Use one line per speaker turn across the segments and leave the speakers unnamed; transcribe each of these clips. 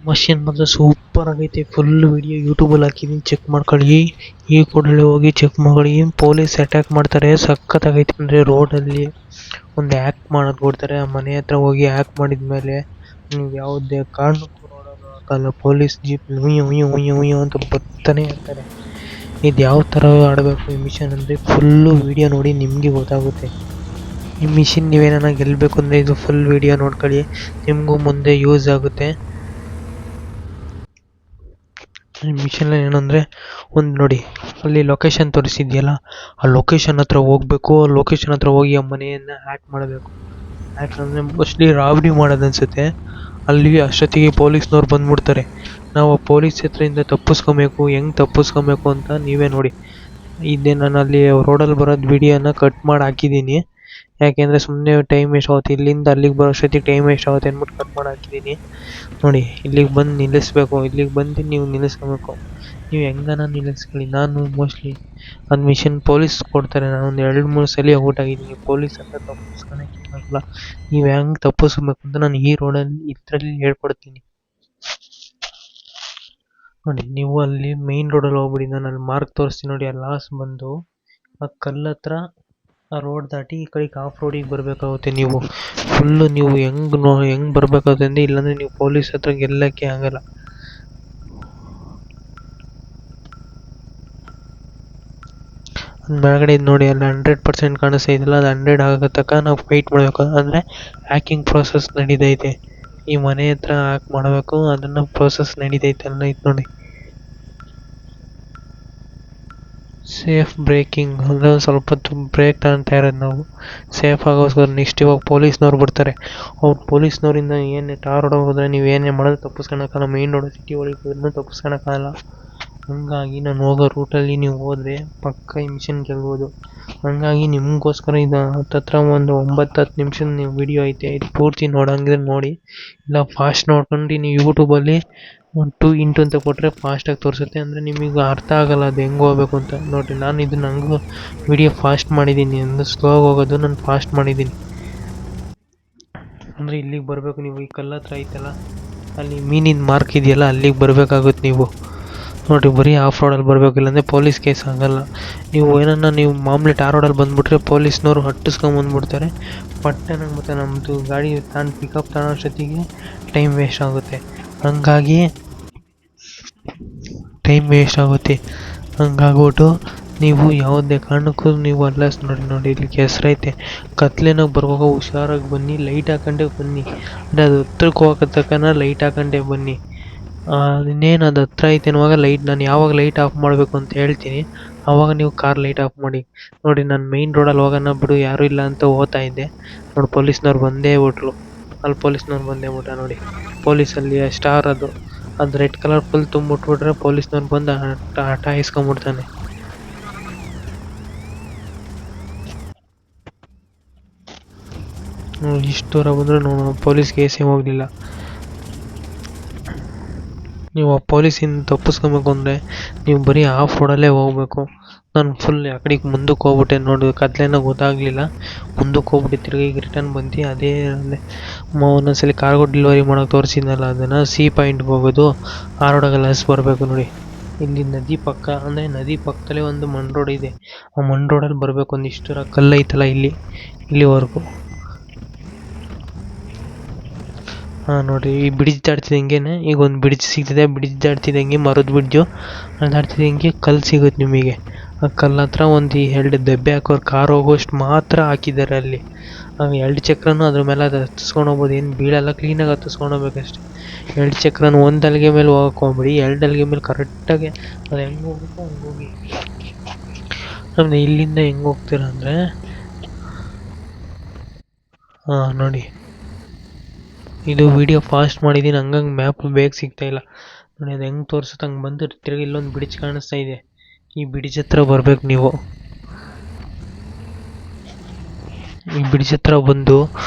Machine ಮಾತ್ರ super ಆಗೈತೆ. Full video ಯೂಟ್ಯೂಬಲ್ಲಿ ಹಾಕಿದೀನಿ, ಚೆಕ್ ಮಾಡ್ಕೊಳ್ಳಿ. ಈ ಕೂಡಲೇ ಹೋಗಿ ಚೆಕ್ ಮಾಡ್ಕೊಳ್ಳಿ. ಪೊಲೀಸ್ ಅಟ್ಯಾಕ್ ಮಾಡ್ತಾರೆ, ಸಖತ್ತಾಗೈತೆ. ಅಂದರೆ ರೋಡಲ್ಲಿ ಒಂದು ಆ್ಯಕ್ಟ್ ಮಾಡೋದು ಕೊಡ್ತಾರೆ. ಆ ಮನೆ ಹತ್ರ ಹೋಗಿ ಆ್ಯಕ್ಟ್ ಮಾಡಿದ್ಮೇಲೆ ನೀವು ಯಾವುದೇ ಕಾರಣಕ್ಕೂ ರೋಡಲ್ಲಿ ಹಾಕಲ್ಲ. ಪೊಲೀಸ್ ಜೀಪ್ ಉಯ್ಯು ಉಯ್ಯು ಉಯ್ಯು ಉಯ್ಯು ಅಂತ ಬರ್ತಾನೆ ಇರ್ತಾರೆ. ಇದು ಯಾವ ಥರ ಆಡಬೇಕು ಈ ಮಿಷನ್ ಅಂದರೆ ಫುಲ್ಲು ವಿಡಿಯೋ ನೋಡಿ ನಿಮಗೆ ಗೊತ್ತಾಗುತ್ತೆ. ಈ ಮಿಷಿನ್ ನೀವೇನ ಗೆಲ್ಲಬೇಕು ಅಂದರೆ ಇದು ಫುಲ್ ವಿಡಿಯೋ ನೋಡ್ಕೊಳ್ಳಿ, ನಿಮಗೂ ಮುಂದೆ ಯೂಸ್ ಆಗುತ್ತೆ. ಈ ಮಿಷನ್ ಏನಂದರೆ ಒಂದು ನೋಡಿ, ಅಲ್ಲಿ ಲೊಕೇಶನ್ ತೋರಿಸಿದೆಯಲ್ಲ, ಆ ಲೊಕೇಶನ್ ಹತ್ರ ಹೋಗಬೇಕು. ಆ ಲೊಕೇಶನ್ ಹತ್ರ ಹೋಗಿ ಆ ಮನೆಯನ್ನು ಹ್ಯಾಕ್ ಮಾಡಬೇಕು. ಯಾಕಂದರೆ ಮೋಸ್ಟ್ಲಿ ರಾಬರಿ ಮಾಡೋದು ಅನಿಸುತ್ತೆ. ಅಲ್ಲಿ ಅಷ್ಟೊತ್ತಿಗೆ ಪೊಲೀಸ್ನವ್ರು ಬಂದ್ಬಿಡ್ತಾರೆ. ನಾವು ಪೊಲೀಸ್ ಹತ್ರದಿಂದ ತಪ್ಪಿಸ್ಕೊಬೇಕು. ಹೆಂಗೆ ತಪ್ಪಿಸ್ಕೊಬೇಕು ಅಂತ ನೀವೇ ನೋಡಿ. ಇದೇ ನಾನು ಅಲ್ಲಿ ರೋಡಲ್ಲಿ ಬರೋದು ವಿಡಿಯೋನ ಕಟ್ ಮಾಡಿ ಹಾಕಿದ್ದೀನಿ. ಯಾಕೆಂದರೆ ಸುಮ್ಮನೆ ಟೈಮ್ ವೇಸ್ಟ್ ಆಗುತ್ತೆ. ಇಲ್ಲಿಂದ ಅಲ್ಲಿಗೆ ಬರೋ ಅಷ್ಟೊತ್ತಿಗೆ ಟೈಮ್ ವೇಸ್ಟ್ ಆಗುತ್ತೆ ಅಂದ್ಬಿಟ್ಟು ಕಟ್ ಮಾಡಿ ಹಾಕಿದ್ದೀನಿ. ನೋಡಿ, ಇಲ್ಲಿಗೆ ಬಂದು ನಿಲ್ಲಿಸ್ಬೇಕು. ಇಲ್ಲಿಗೆ ಬಂದು ನೀವು ನಿಲ್ಲಿಸ್ಕೊಬೇಕು. ನೀವು ಹೆಂಗನ ನಿಲ್ಲಿಸ್ಕೊಳ್ಳಿ. ನಾನು ಮೋಸ್ಟ್ಲಿ ಅದು ಮಿಷನ್ ಪೊಲೀಸ್ ಕೊಡ್ತಾರೆ. ನಾನು ಒಂದು 2-3 ಸಲ ಔಟ್ ಆಗಿದ್ದೀನಿ. ಪೊಲೀಸ್ ಹತ್ರ ತಪ್ಪಿಸ್ಕೊಳಕ್ಕೆ ಆಗಲ್ಲ. ನೀವು ಹೆಂಗೆ ತಪ್ಪಿಸ್ಬೇಕು ಅಂತ ನಾನು ಈ ರೋಡಲ್ಲಿ ಇದರಲ್ಲಿ ಹೇಳ್ಕೊಡ್ತೀನಿ. ನೋಡಿ, ನೀವು ಅಲ್ಲಿ ಮೈನ್ ರೋಡಲ್ಲಿ ಹೋಗ್ಬಿಡಿ. ನಾನು ಅಲ್ಲಿ ಮಾರ್ಕ್ ತೋರಿಸ್ತೀನಿ ನೋಡಿ. ಆ ಲಾಸ್ಟ್ ಬಂದು ಆ ಕಲ್ಲು ಹತ್ರ ಆ ರೋಡ್ ದಾಟಿ ಈ ಕಡೆಗೆ ಆಫ್ ರೋಡಿಗೆ ಬರಬೇಕಾಗುತ್ತೆ. ನೀವು ಫುಲ್ಲು ನೀವು ಹೆಂಗೆ ಬರಬೇಕಾಗುತ್ತೆ ಅಂದರೆ, ಇಲ್ಲಾಂದರೆ ನೀವು ಪೊಲೀಸ್ ಹತ್ರ ಗೆಲ್ಲಕ್ಕೆ ಆಗಲ್ಲ. ಮೇಲ್ಗಡೆ ಇದು ನೋಡಿ, ಅಲ್ಲಿ 100% ಕಾಣಿಸ್ತಾ ಇದೆಯಲ್ಲ, ಅದು 100 ಆಗೋ ತನಕ ನಾವು ವೆಯ್ಟ್ ಮಾಡಬೇಕು. ಅಂದರೆ ಹ್ಯಾಕಿಂಗ್ ಪ್ರೋಸೆಸ್ ನಡೀತೈತೆ. ಈ ಮನೆ ಹತ್ರ ಹ್ಯಾಕ್ ಮಾಡಬೇಕು, ಅದನ್ನು ಪ್ರೋಸೆಸ್ ನಡೀತೈತೆ ಅಲ್ಲ. ಇದು ನೋಡಿ, ಸೇಫ್ ಬ್ರೇಕಿಂಗ್ ಅಂದರೆ ಸ್ವಲ್ಪ ಹೊತ್ತು ಬ್ರೇಕ್ ತಗೊಳ್ತಾ ಇರೋದು ನಾವು ಸೇಫ್ ಆಗೋಸ್ಕರ. ನೆಕ್ಸ್ಟ್ ಇವಾಗ ಪೊಲೀಸ್ನವ್ರು ಬರ್ತಾರೆ. ಅವ್ರು ಪೊಲೀಸ್ನವರಿಂದ ಏನೇ ಟಾರ್ ರೋಡ್ ಹೋದರೆ ನೀವು ಏನೇ ಮಾಡೋದು ತಪ್ಪಿಸ್ಕೊಳಕ್ಕಾಗಲ್ಲ. ಮೈನ್ ರೋಡ್ ಸಿಟಿ ಒಳಗೆ ಹೋದ್ರೂ ತಪ್ಪಿಸ್ಕೊಳಕ್ಕಾಗಲ್ಲ. ಹಂಗಾಗಿ ನಾನು ಹೋಗೋ ರೂಟಲ್ಲಿ ನೀವು ಹೋದರೆ ಪಕ್ಕ ಈ ಮಿಷನ್ ಗೆಲ್ಬೋದು. ಹಂಗಾಗಿ ನಿಮಗೋಸ್ಕರ ಇದು ಹತ್ತತ್ರ ಒಂದು 9-10 ನಿಮಿಷದ ನೀವು ವಿಡಿಯೋ ಐತೆ. ಇದು ಪೂರ್ತಿ ನೋಡೋಂಗಿದ್ರೆ ನೋಡಿ, ಇಲ್ಲ ಫಾಸ್ಟ್ ನೋಡ್ಕೊಂಡು ನೀವು ಯೂಟ್ಯೂಬಲ್ಲಿ 2x ಅಂತ ಕೊಟ್ಟರೆ ಫಾಸ್ಟಾಗಿ ತೋರಿಸುತ್ತೆ. ಅಂದರೆ ನಿಮಗೆ ಅರ್ಥ ಆಗೋಲ್ಲ ಅದು ಹೆಂಗೆ ಹೋಗ್ಬೇಕು ಅಂತ. ನೋಡಿರಿ, ನಾನು ಇದು ನನಗೂ ವಿಡಿಯೋ ಫಾಸ್ಟ್ ಮಾಡಿದ್ದೀನಿ. ಅಂದರೆ ಸ್ಲೋ ಹೋಗೋದು ನಾನು ಫಾಸ್ಟ್ ಮಾಡಿದ್ದೀನಿ. ಅಂದರೆ ಇಲ್ಲಿಗೆ ಬರಬೇಕು ನೀವು. ಈ ಕಲ್ಲು ಹತ್ರ ಐತಲ್ಲ, ಅಲ್ಲಿ ಮೀನಿನ ಮಾರ್ಕ್ ಇದೆಯಲ್ಲ, ಅಲ್ಲಿಗೆ ಬರಬೇಕಾಗುತ್ತೆ ನೀವು. ನೋಡಿ, ಬರೀ ಆಫ್ ರೋಡಲ್ಲಿ ಬರಬೇಕು, ಇಲ್ಲಾಂದರೆ ಪೊಲೀಸ್ ಕೇಸ್ ಆಗಲ್ಲ. ನೀವು ಏನನ್ನ ನೀವು ಮಾಮೂಲಿ ಟಾರ್ ರೋಡಲ್ಲಿ ಬಂದುಬಿಟ್ರೆ ಪೊಲೀಸ್ನವರು ಹಟ್ಟಿಸ್ಕೊಂಬಂದ್ಬಿಡ್ತಾರೆ. ಪಟ್ಟನಾಗ ಮತ್ತು ನಮ್ಮದು ಗಾಡಿ ತಗೊಂಡು ಪಿಕಪ್ ತಗೊಳ್ಳೋ ಅಷ್ಟೊತ್ತಿಗೆ ಟೈಮ್ ವೇಸ್ಟ್ ಆಗುತ್ತೆ. ಹಂಗಾಗ್ಬಿಟ್ಟು ನೀವು ಯಾವುದೇ ಕಾರಣಕ್ಕೂ ನೀವು ಅಲ್ಲ. ನೋಡಿ ಇಲ್ಲಿ ಹೆಸ್ರೈತೆ, ಕತ್ಲೇನಾಗ ಬರುವಾಗ ಹುಷಾರಾಗಿ ಬನ್ನಿ, ಲೈಟ್ ಹಾಕೊಂಡೇ ಬನ್ನಿ. ಅಂದರೆ ಅದು ಹತ್ರಕ್ಕೆ ಹೋಗೋ ತನಕ ಲೈಟ್ ಹಾಕೊಂಡೇ ಬನ್ನಿ. ಇನ್ನೇನು ಅದು ಹತ್ರ ಐತೆ ಅನ್ನುವಾಗ ನಾನು ಯಾವಾಗ ಲೈಟ್ ಆಫ್ ಮಾಡಬೇಕು ಅಂತ ಹೇಳ್ತೀನಿ, ಆವಾಗ ನೀವು ಕಾರ್ ಲೈಟ್ ಆಫ್ ಮಾಡಿ. ನೋಡಿ, ನಾನು ಮೈನ್ ರೋಡಲ್ಲಿ ಹೋಗೋಣ ಬಿಡು, ಯಾರೂ ಇಲ್ಲ ಅಂತ ಹೋಗ್ತಾ ಇದ್ದೆ. ನೋಡಿ, ಪೊಲೀಸ್ನವ್ರು ಬಂದೇ ಬಿಟ್ರು. ಅಲ್ಲಿ ಪೊಲೀಸ್ನವ್ರು ಬಂದೇ ಬಿಟ್ಟ ನೋಡಿ. ಪೊಲೀಸಲ್ಲಿ ಸ್ಟಾರ್ ಅದು ರೆಡ್ ಕಲರ್ ಫುಲ್ ತುಂಬಿಟ್ಬಿಟ್ರೆ ಪೊಲೀಸ್ನವ್ರು ಬಂದು ಹಠ ಇಸ್ಕೊಂಬಿಡ್ತಾನೆ. ಇಷ್ಟು ದೂರ ಬಂದರೂ ಪೊಲೀಸ್ ಕೇಸೇ ಹೋಗಲಿಲ್ಲ. ನೀವು ಆ ಪೊಲೀಸಿಂದ ತಪ್ಪಿಸ್ಕೊಬೇಕು ಅಂದರೆ ನೀವು ಬರೀ ಆಫ್ ರೋಡಲ್ಲೇ ಹೋಗಬೇಕು. ನಾನು ಫುಲ್ ಆ ಕಡೆಗೆ ಮುಂದಕ್ಕೆ ಹೋಗ್ಬಿಟ್ಟೆ. ನೋಡಿ, ಕತ್ಲೇನೋ ಗೊತ್ತಾಗಲಿಲ್ಲ, ಮುಂದಕ್ಕೆ ಹೋಗ್ಬಿಟ್ಟು ತಿರುಗಿ ಈಗ ರಿಟರ್ನ್ ಬಂದು ಅದೇ ಒಂದೊಂದ್ಸಲಿ ಕಾರ್ಗೋ ಡೆಲಿವರಿ ಮಾಡೋಕೆ ತೋರಿಸಿದ್ನಲ್ಲ, ಅದನ್ನು ಸಿ ಪಾಯಿಂಟ್ಗೆ ಹೋಗೋದು. ಆ ರೋಡಾಗೆಲ್ಲ ಬರಬೇಕು. ನೋಡಿ, ಇಲ್ಲಿ ನದಿ ಪಕ್ಕ, ಅಂದರೆ ನದಿ ಪಕ್ಕದಲ್ಲೇ ಒಂದು ಮಣ್ ರೋಡ್ ಇದೆ. ಆ ಮಣ್ ರೋಡಲ್ಲಿ ಬರಬೇಕು. ಒಂದಿಷ್ಟು ಕಲ್ಲು ಐತಲ್ಲ ಇಲ್ಲಿವರೆಗೂ. ನೋಡಿ, ಈ ಬ್ರಿಡ್ಜ್ ದಾಟ್ತಿದ್ದಂಗೆ ಈಗ ಒಂದು ಬ್ರಿಡ್ಜ್ ಸಿಗ್ತದೆ. ಬ್ರಿಡ್ಜ್ ದಾಟ್ತಿದ್ದಂಗೆ ಮರದ ಬ್ರಿಡ್ಜು, ಅದು ದಾಟ್ತಿದ್ದಂಗೆ ಕಲ್ಲು ಸಿಗುತ್ತೆ ನಿಮಗೆ. ಆ ಕಲ್ಲು ಹತ್ರ ಒಂದು 2 ದಬ್ಬೆ ಹಾಕೋರು, ಕಾರ್ ಹೋಗೋಷ್ಟು ಮಾತ್ರ ಹಾಕಿದ್ದಾರೆ ಅಲ್ಲಿ. 2 ಚಕ್ರನೂ ಅದ್ರ ಮೇಲೆ ಅದು ಹತ್ತಿಸ್ಕೊಂಡು ಹೋಗ್ಬೋದು, ಏನು ಬೀಳಲ್ಲ, ಕ್ಲೀನಾಗಿ ಹತ್ತಿಸ್ಕೊಂಡು ಹೋಗ್ಬೇಕಷ್ಟೆ. 2 ಚಕ್ರನೂ ಒಂದು ಹಲ್ಗೆ ಮೇಲೆ ಹೋಗಕ್ಕೆ ಹೋಗ್ಬೇಡಿ, 2 ಹಲ್ಗೆ ಮೇಲೆ ಕರೆಕ್ಟಾಗಿ ಅದು ಹೆಂಗೆ ಹೋಗ್ಬೇಕು ಹಂಗೆ ಹೋಗಿ. ಆಮೇಲೆ ಇಲ್ಲಿಂದ ಹೆಂಗೆ ಹೋಗ್ತೀರ ಅಂದರೆ, ನೋಡಿ, ಇದು ವಿಡಿಯೋ ಫಾಸ್ಟ್ ಮಾಡಿದ್ದೀನಿ, ಹಂಗಂಗೆ ಮ್ಯಾಪ್ ಬೇಗ ಸಿಗ್ತಾಯಿಲ್ಲ. ನೋಡಿ, ಅದು ಹೆಂಗೆ ತೋರಿಸುತ್ತೆ ಹಂಗೆ ಬಂದು ತಿರುಗಿ ಇಲ್ಲೊಂದು ಬ್ರಿಡ್ಜ್ ಕಾಣಿಸ್ತಾ ಇದೆ. ಈ ಬ್ರಿಡ್ಜ್ ಹತ್ರ ಬರಬೇಕು ನೀವು. ಈ ಬ್ರಿಡ್ಜ್ ಹತ್ರ ಬಂದು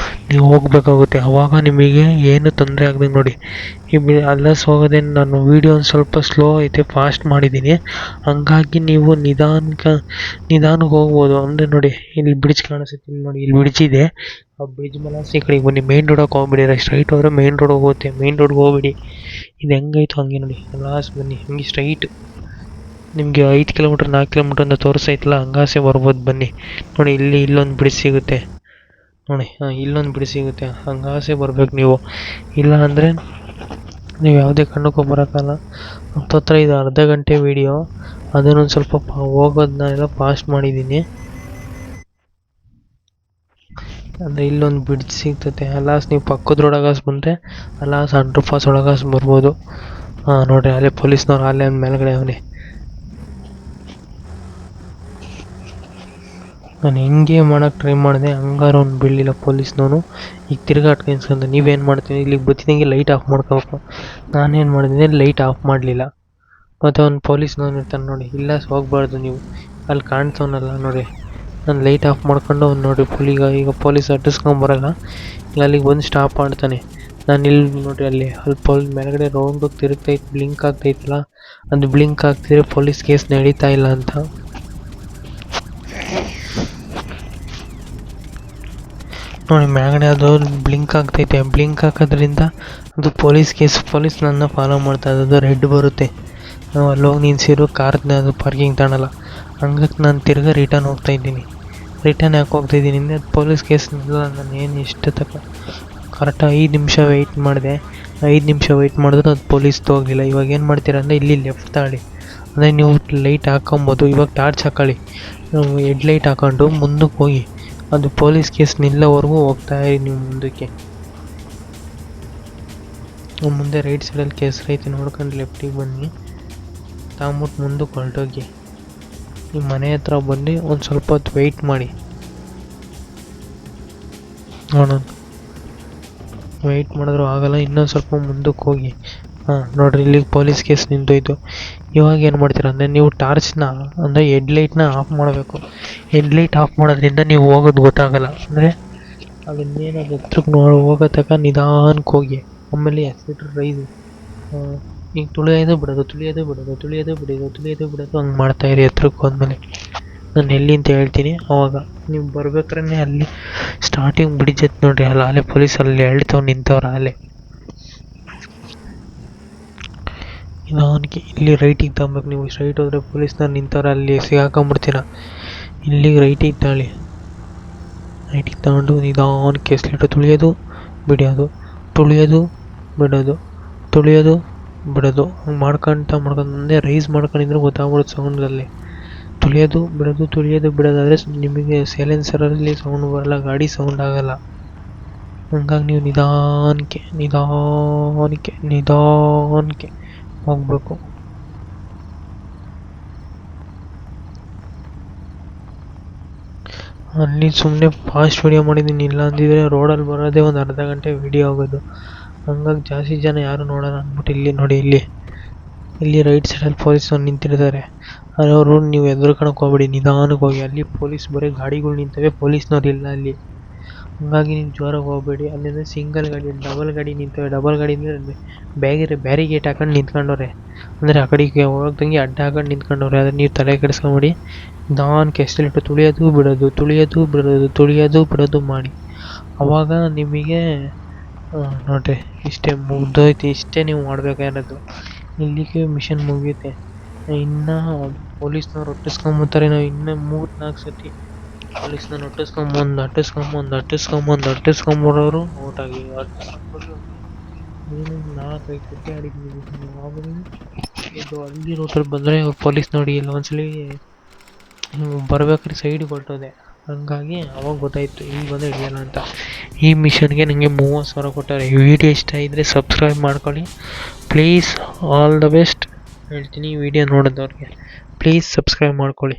ನೀವು ಹೋಗಬೇಕಾಗುತ್ತೆ. ಆವಾಗ ನಿಮಗೆ ಏನು ತೊಂದರೆ ಆಗ್ದಂಗೆ ನೋಡಿ. ಅಲ್ಲಸ್ ಹೋಗೋದೇನು, ನಾನು ವೀಡಿಯೋ ಒಂದು ಸ್ವಲ್ಪ ಸ್ಲೋ ಐತೆ, ಫಾಸ್ಟ್ ಮಾಡಿದ್ದೀನಿ. ಹಂಗಾಗಿ ನೀವು ನಿಧಾನಕ್ಕೆ ಹೋಗ್ಬೋದು. ಅಂದರೆ ನೋಡಿ, ಇಲ್ಲಿ ಬ್ರಿಡ್ಜ್ ಕಾಣಿಸುತ್ತೆ, ಇಲ್ಲಿ ನೋಡಿ, ಇಲ್ಲಿ ಬ್ರಿಡ್ಜ್ ಇದೆ. ಆ ಬ್ರಿಡ್ಜ್ ಮೇಲೆ ಈ ಕಡೆಗೆ ಬನ್ನಿ. ಮೈನ್ ರೋಡಕ್ಕೆ ಹೋಗ್ಬಿಡಿ, ಸ್ಟ್ರೈಟ್ ಹೋದರೆ ಮೈನ್ ರೋಡ್ ಹೋಗುತ್ತೆ. ಮೈನ್ ರೋಡ್ಗೆ ಹೋಗ್ಬಿಡಿ. ಇದು ಹೆಂಗಾಯ್ತು ಹಂಗೆ ನೋಡಿ ಲಾಸ್ಟ್ ಬನ್ನಿ ಹಂಗೆ ಸ್ಟ್ರೈಟ್ ನಿಮಗೆ 5 ಕಿಲೋಮೀಟ್ರ್ 4 ಕಿಲೋಮೀಟ್ರ್ ಅಂತ ತೋರಿಸೈತಲ್ಲ ಹಂಗಾಸೆ ಬರ್ಬೋದು ಬನ್ನಿ ನೋಡಿ ಇಲ್ಲೊಂದು ಬ್ರಿಡ್ಜ್ ಸಿಗುತ್ತೆ ನೋಡಿ ಇಲ್ಲೊಂದು ಬ್ರಿಡ್ಜ್ ಸಿಗುತ್ತೆ ಹಂಗಾಸೆ ಬರ್ಬೇಕು ನೀವು ಇಲ್ಲ ಅಂದರೆ ನೀವು ಯಾವುದೇ ಕಾರಣಕ್ಕೂ ಬರೋಕ್ಕಲ್ಲ ಹತ್ತತ್ರ ಇದು ಅರ್ಧ ಗಂಟೆ ವೀಡಿಯೋ ಅದನ್ನೊಂದು ಸ್ವಲ್ಪ ಹೋಗೋದನ್ನೆಲ್ಲ ಫಾಸ್ಟ್ ಮಾಡಿದ್ದೀನಿ ಅಂದರೆ ಇಲ್ಲೊಂದು ಬ್ರಿಡ್ಜ್ ಸಿಗ್ತತೆ ಅಲ್ಲಾಸ್ ನೀವು ಪಕ್ಕದ ರೋಡಾಗಾಸ್ ಬಂದರೆ ಅಲ್ಲಾಸ್ ಅಂಡರ್ ಪಾಸ್ ಒಳಗಾಸ್ ಬರ್ಬೋದು ನೋಡಿರಿ ಅಲ್ಲೇ ಪೊಲೀಸ್ನವ್ರು ಅಲ್ಲೇ ಮೇಲ್ಗಡೆ ಅವನೇ ನಾನು ಹೆಂಗೆ ಮಾಡೋಕ್ಕೆ ಟ್ರೈ ಮಾಡಿದೆ ಹಂಗಾರು ಅವ್ನು ಬೀಳಲಿಲ್ಲ ಪೊಲೀಸ್ನವನು ಈಗ ತಿರ್ಗಾ ಅಟ್ಕೆನ್ಸ್ಕೊಂಡ ನೀವೇನು ಮಾಡ್ತೀನಿ ಇಲ್ಲಿಗೆ ಬತ್ತಿದಂಗೆ ಲೈಟ್ ಆಫ್ ಮಾಡ್ಕೋಬೇಕು ನಾನೇನು ಮಾಡಿದ್ದೀನಿ ಲೈಟ್ ಆಫ್ ಮಾಡಲಿಲ್ಲ ಮತ್ತು ಅವ್ನು ಪೊಲೀಸ್ನವನು ಇರ್ತಾನೆ ನೋಡಿ ಇಲ್ಲ ಹೋಗ್ಬಾರ್ದು ನೀವು ಅಲ್ಲಿ ಕಾಣ್ತವನಲ್ಲ ನೋಡಿ ನಾನು ಲೈಟ್ ಆಫ್ ಮಾಡ್ಕೊಂಡು ಅವ್ನು ನೋಡಿ ಈಗ ಪೊಲೀಸ್ ಅಟ್ಟಿಸ್ಕೊಂಬರಲ್ಲ ಈಗ ಅಲ್ಲಿಗೆ ಬಂದು ಸ್ಟಾಪ್ ಮಾಡ್ತಾನೆ ನಾನು ಇಲ್ಲಿ ನೋಡಿರಿ ಅಲ್ಲಿ ಮೇಲ್ಗಡೆ ರೌಂಡು ತಿರುಗ್ತೈತೆ ಬ್ಲಿಂಕ್ ಆಗ್ತೈತಲ್ಲ ಅದು ಬ್ಲಿಂಕ್ ಆಗ್ತಿದ್ರೆ ಪೊಲೀಸ್ ಕೇಸ್ ನಡೀತಾ ಇಲ್ಲ ಅಂತ ನೋಡಿ ಮ್ಯಾಗಡೆ ಅದು ಬ್ಲಿಂಕ್ ಆಗ್ತೈತೆ ಬ್ಲಿಂಕ್ ಹಾಕೋದ್ರಿಂದ ಅದು ಪೊಲೀಸ್ ಕೇಸ್ ಪೊಲೀಸ್ ನನ್ನ ಫಾಲೋ ಮಾಡ್ತಾ ಇದ್ದದ್ದು ರೆಡ್ ಬರುತ್ತೆ ನಾವು ಅಲ್ಲೋಗಿ ನಿನ್ಸಿರು ಕಾರ್ನ ಅದು ಪಾರ್ಕಿಂಗ್ ತಾಣಲ್ಲ ಹಂಗಾಗಿ ನಾನು ತಿರ್ಗಾ ರಿಟರ್ನ್ ಹೋಗ್ತಾಯಿದ್ದೀನಿ ರಿಟರ್ನ್ ಯಾಕೆ ಹೋಗ್ತಾಯಿದ್ದೀನಿ ಅಂದರೆ ಅದು ಪೊಲೀಸ್ ಕೇಸ್ ಇಲ್ಲ ನಾನು ಏನು ಇಷ್ಟು ಕರೆಕ್ಟಾಗಿ 5 ನಿಮಿಷ ವೆಯ್ಟ್ ಮಾಡಿದೆ 5 ನಿಮಿಷ ವೆಯ್ಟ್ ಮಾಡಿದ್ರು ಅದು ಪೊಲೀಸ್ದು ಹೋಗಲಿಲ್ಲ ಇವಾಗ ಏನು ಮಾಡ್ತೀರಾ ಅಂದರೆ ಇಲ್ಲಿ ಲೆಫ್ಟ್ ತಾಳಿ ಅಂದರೆ ನೀವು ಲೈಟ್ ಹಾಕೊಬೋದು ಇವಾಗ ಟಾರ್ಚ್ ಹಾಕೊಳ್ಳಿ ಹೆಡ್ ಲೈಟ್ ಹಾಕೊಂಡು ಮುಂದಕ್ಕೆ ಹೋಗಿ ಅದು ಪೊಲೀಸ್ ಕೇಸ್ ನಿಲ್ಲೋವರೆಗೂ ಹೋಗ್ತಾಯಿರಿ ನೀವು ಮುಂದಕ್ಕೆ ಮುಂದೆ ರೈಟ್ ಸೈಡಲ್ಲಿ ಕೇಸರಿ ಐತಿ ನೋಡ್ಕೊಂಡು ಲೆಫ್ಟಿಗೆ ಬನ್ನಿ ತಗೊಂಬಿಟ್ಟು ಮುಂದಕ್ಕೆ ಹೊರಟೋಗಿ ನಿಮ್ಮ ಮನೆ ಹತ್ರ ಬಂದು ಒಂದು ಸ್ವಲ್ಪ ಹೊತ್ತು ವೆಯ್ಟ್ ಮಾಡಿ ನೋಡೋಣ ವೆಯ್ಟ್ ಮಾಡಿದ್ರು ಆಗಲ್ಲ ಇನ್ನೊಂದು ಸ್ವಲ್ಪ ಮುಂದಕ್ಕೆ ಹೋಗಿ ನೋಡಿರಿ ಇಲ್ಲಿಗೆ ಪೊಲೀಸ್ ಕೇಸ್ ನಿಂತೋಯ್ತು ಇವಾಗ ಏನು ಮಾಡ್ತೀರ ಅಂದರೆ ನೀವು ಟಾರ್ಚ್ನ ಅಂದರೆ ಹೆಡ್ಲೈಟ್ನ ಆಫ್ ಮಾಡಬೇಕು ಹೆಡ್ಲೈಟ್ ಆಫ್ ಮಾಡೋದ್ರಿಂದ ನೀವು ಹೋಗೋದು ಗೊತ್ತಾಗಲ್ಲ ಅಂದರೆ ಅದನ್ನೇನಾದ್ರು ಹತ್ರಕ್ಕೆ ಹೋಗೋ ತನಕ ನಿಧಾನಕ್ಕೆ ಹೋಗಿ ಆಮೇಲೆ ಎಕ್ಸಿಲೇಟರ್ ರೈಸು ಈಗ ತುಳಿಯೋದು ಬಿಡೋದು ಹಂಗೆ ಮಾಡ್ತಾಯಿರಿ ಹತ್ರಕ್ಕೆ ಹೋದ್ಮೇಲೆ ನಾನು ಎಲ್ಲಿ ಅಂತ ಹೇಳ್ತೀನಿ ಅವಾಗ ನೀವು ಬರ್ಬೇಕಾದ್ರೆ ಅಲ್ಲಿ ಸ್ಟಾರ್ಟಿಂಗ್ ಬ್ರಿಡ್ಜ್ ಐತೆ ನೋಡಿರಿ ಅಲ್ಲೇ ಪೊಲೀಸಲ್ಲಿ ನಿಂತವ್ರು ಅಲ್ಲೇ ನಿಧಾನಕ್ಕೆ ಇಲ್ಲಿ ರೈಟಿಗೆ ತಗೊಬೇಕು ನೀವು ಸ್ಟ್ರೈಟ್ ಹೋದರೆ ಪೊಲೀಸ್ನವ್ರು ನಿಂತವ್ರು ಅಲ್ಲಿ ಸಿಗಾಕೊಂಬಿಡ್ತೀರ ಇಲ್ಲಿಗೆ ರೈಟಿಗೆ ತಾಳಿ ರೈಟಿಗೆ ತಗೊಂಡು ನಿಧಾನಕ್ಕೆ ಎಕ್ಸಿಲೇಟರ್ ತುಳಿಯೋದು ಬಿಡೋದು ಹಂಗೆ ಮಾಡ್ಕೊತ ಮುಂದೆ ರೈಸ್ ಮಾಡ್ಕೊಂಡಿದ್ರೆ ಗೊತ್ತಾಗ್ಬಿಡುತ್ತೆ ಸೌಂಡಲ್ಲಿ ತುಳಿಯೋದು ಬಿಡೋದಾದರೆ ನಿಮಗೆ ಸೈಲೆನ್ಸರಲ್ಲಿ ಸೌಂಡ್ ಬರಲ್ಲ ಗಾಡಿ ಸೌಂಡ್ ಆಗಲ್ಲ ಹಂಗಾಗಿ ನೀವು ನಿಧಾನಕ್ಕೆ ಹೋಗ್ಬೇಕು ಅಲ್ಲಿ ಸುಮ್ಮನೆ ಫಾಸ್ಟ್ ವೀಡಿಯೋ ಮಾಡಿದ್ದೀನಿ ಇಲ್ಲ ಅಂದಿದ್ರೆ ರೋಡಲ್ಲಿ ಬರೋದೇ ಒಂದು ಅರ್ಧ ಗಂಟೆ ವೀಡಿಯೋ ಆಗೋದು ಹಂಗಾಗಿ ಜಾಸ್ತಿ ಜನ ಯಾರು ನೋಡೋಣ ಅಂದ್ಬಿಟ್ಟು ಇಲ್ಲಿ ನೋಡಿ ಇಲ್ಲಿ ರೈಟ್ ಸೈಡಲ್ಲಿ ಪೊಲೀಸ್ನವ್ರು ನಿಂತಿರ್ತಾರೆ ಅವರು ನೀವು ಎದುರ್ಕೊಳಕ್ಕೆ ಹೋಗ್ಬೇಡಿ ನಿಧಾನಕ್ಕೆ ಹೋಗಿ ಅಲ್ಲಿ ಪೊಲೀಸ್ ಬರೀ ಗಾಡಿಗಳು ನಿಂತವೆ ಪೊಲೀಸ್ನವ್ರು ಇಲ್ಲ ಅಲ್ಲಿ ಹಂಗಾಗಿ ನೀವು ಜೋರಾಗಿ ಹೋಗಬೇಡಿ ಅಲ್ಲಿಂದ ಸಿಂಗಲ್ ಗಾಡಿ ಡಬಲ್ ಗಾಡಿ ನಿಂತವೆ ಡಬಲ್ ಗಾಡಿ ಅಂದರೆ ಬ್ಯಾರಿಗೇಟ್ ಹಾಕೊಂಡು ನಿಂತ್ಕೊಂಡವ್ರೆ ಅಂದರೆ ಆ ಕಡೆಗೆ ಹೋಗ್ದಂಗೆ ಅಡ್ಡ ಹಾಕೊಂಡು ನಿಂತ್ಕೊಂಡವ್ರೆ ಆದರೆ ನೀವು ತಲೆ ಕೆಡಿಸ್ಕೊಂಬಿಡಿ ನಿಧಾನಕ್ಕೆ ಎಕ್ಸಿಲೇಟರ್ ತುಳಿಯೋದು ಬಿಡೋದು ಮಾಡಿ ಆವಾಗ ನಿಮಗೆ ನೋಡಿರಿ ಇಷ್ಟೇ ಮುಗ್ದೋಯ್ತು ಇಷ್ಟೇ ನೀವು ಮಾಡಬೇಕಾಗಿರೋದು ಇಲ್ಲಿಗೆ ಮಿಷನ್ ಮುಗಿಯುತ್ತೆ ಇನ್ನು ಪೊಲೀಸ್ನವ್ರು ಒಟ್ಟಿಸ್ಕೊಂಬತ್ತಾರೆ ನಾವು ಇನ್ನೂ 3-4 ಸತಿ ಪೊಲೀಸ್ನವ್ರು ಅಟ್ಟಿಸ್ಕೊಂಬರೋರು ಔಟಾಗಿ ನೀನು 4-5 ಸತಿ ಆಡಿದ್ದೀವಿ ಆವಾಗ ಇದು ಹಳ್ಳಿ ರೋಟಲ್ಲಿ ಬಂದರೆ ಪೊಲೀಸ್ ನೋಡಿ ಇಲ್ಲ ಒಂದ್ಸಲಿ ಬರ್ಬೇಕಾದ್ರೆ ಸೈಡಿಗೆ ಹೊರಟೋದೆ ಹಂಗಾಗಿ ಅವಾಗ ಗೊತ್ತಾಯಿತು ಇಲ್ಲಿ ಬಂದರೆ ಹಿಡಿಯೋಲ್ಲ ಅಂತ ಈ ಮಿಷನ್ಗೆ ನನಗೆ 30,000 ಕೊಟ್ಟಾರೆ ಈ ವಿಡಿಯೋ ಇಷ್ಟ ಇದ್ದರೆ ಸಬ್ಸ್ಕ್ರೈಬ್ ಮಾಡ್ಕೊಳ್ಳಿ ಪ್ಲೀಸ್ ಆಲ್ ದ ಬೆಸ್ಟ್ ಹೇಳ್ತೀನಿ ಈ ವಿಡಿಯೋ ನೋಡಿದವ್ರಿಗೆ ಪ್ಲೀಸ್ ಸಬ್ಸ್ಕ್ರೈಬ್ ಮಾಡ್ಕೊಳ್ಳಿ